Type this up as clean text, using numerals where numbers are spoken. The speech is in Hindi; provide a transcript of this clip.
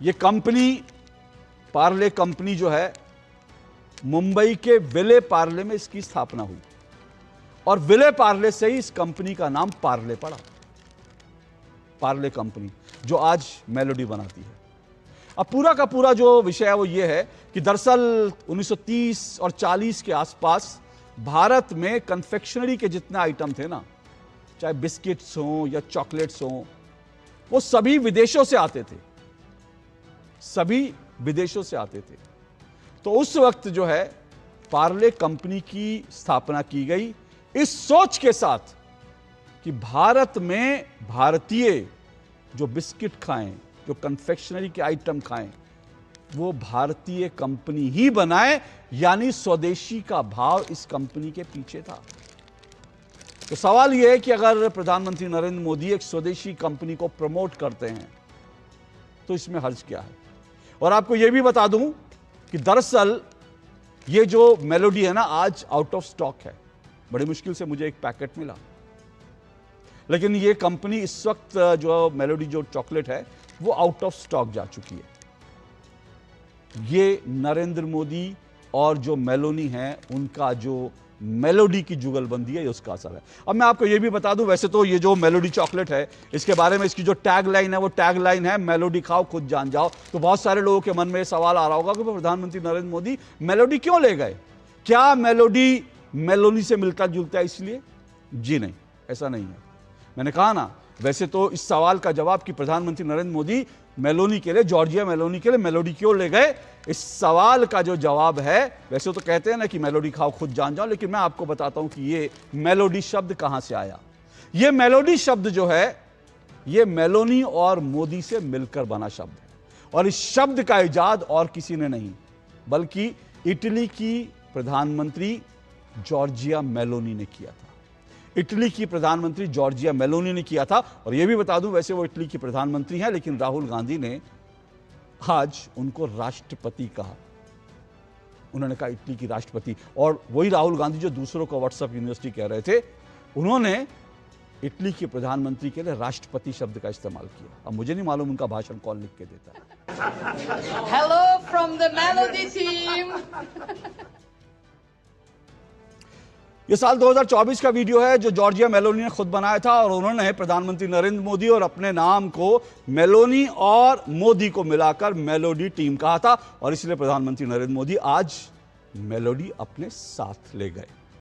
ये कंपनी पार्ले कंपनी जो है, मुंबई के विले पार्ले में इसकी स्थापना हुई और विले पार्ले से ही इस कंपनी का नाम पार्ले पड़ा। पार्ले कंपनी जो आज मेलोडी बनाती है। अब पूरा का पूरा जो विषय है वो ये है कि दरअसल 1930 और 40 के आसपास भारत में कन्फेक्शनरी के जितने आइटम थे ना, चाहे बिस्किट्स हों या चॉकलेट्स हों, वो सभी विदेशों से आते थे, सभी विदेशों से आते थे। तो उस वक्त जो है पार्ले कंपनी की स्थापना की गई इस सोच के साथ कि भारत में भारतीय जो बिस्किट खाएं, जो कन्फेक्शनरी के आइटम खाएं, वो भारतीय कंपनी ही बनाए, यानी स्वदेशी का भाव इस कंपनी के पीछे था। तो सवाल यह है कि अगर प्रधानमंत्री नरेंद्र मोदी एक स्वदेशी कंपनी को प्रमोट करते हैं तो इसमें हर्ज क्या है। और आपको यह भी बता दूं कि दरअसल ये जो मेलोडी है ना, आज आउट ऑफ स्टॉक है। बड़ी मुश्किल से मुझे एक पैकेट मिला, लेकिन ये कंपनी इस वक्त जो मेलोडी जो चॉकलेट है वो आउट ऑफ स्टॉक जा चुकी है। ये नरेंद्र मोदी और जो मेलोनी है उनका जो मेलोडी की जुगलबंदी है, ये उसका असर है। अब मैं आपको ये भी बता दूं, वैसे तो ये जो मेलोडी चॉकलेट है इसके बारे में इसकी जो टैग लाइन है वो टैग लाइन है मेलोडी खाओ खुद जान जाओ। तो बहुत सारे लोगों के मन में सवाल आ रहा होगा कि प्रधानमंत्री नरेंद्र मोदी मेलोडी क्यों ले गए, क्या मेलोडी मेलोनी से मिलता जुलता है इसलिए? जी नहीं, ऐसा नहीं है। मैंने कहा ना, वैसे तो इस सवाल का जवाब कि प्रधानमंत्री नरेंद्र मोदी मेलोनी के लिए, जॉर्जिया मेलोनी के लिए मेलोडी क्यों ले गए, इस सवाल का जो जवाब है, वैसे तो कहते हैं ना कि मेलोडी खाओ खुद जान जाओ, लेकिन मैं आपको बताता हूं कि ये मेलोडी शब्द कहां से आया। ये मेलोडी शब्द जो है ये मेलोनी और मोदी से मिलकर बना शब्द है और इस शब्द का इजाद और किसी ने नहीं बल्कि इटली की प्रधानमंत्री जॉर्जिया मेलोनी ने किया था। इटली की प्रधानमंत्री जॉर्जिया मेलोनी ने किया था। और यह भी बता दूं, वैसे वो इटली की प्रधानमंत्री हैं, लेकिन राहुल गांधी ने आज उनको राष्ट्रपति कहा। उन्होंने कहा इटली की राष्ट्रपति। और वही राहुल गांधी जो दूसरों को व्हाट्सएप यूनिवर्सिटी कह रहे थे, उन्होंने इटली के प्रधानमंत्री के लिए राष्ट्रपति शब्द का इस्तेमाल किया। अब मुझे नहीं मालूम उनका भाषण कौन लिख के देता है। Hello from the melody team. ये साल 2024 का वीडियो है जो जॉर्जिया मेलोनी ने खुद बनाया था और उन्होंने प्रधानमंत्री नरेंद्र मोदी और अपने नाम को मेलोनी और मोदी को मिलाकर मेलोडी टीम कहा था और इसलिए प्रधानमंत्री नरेंद्र मोदी आज मेलोडी अपने साथ ले गए।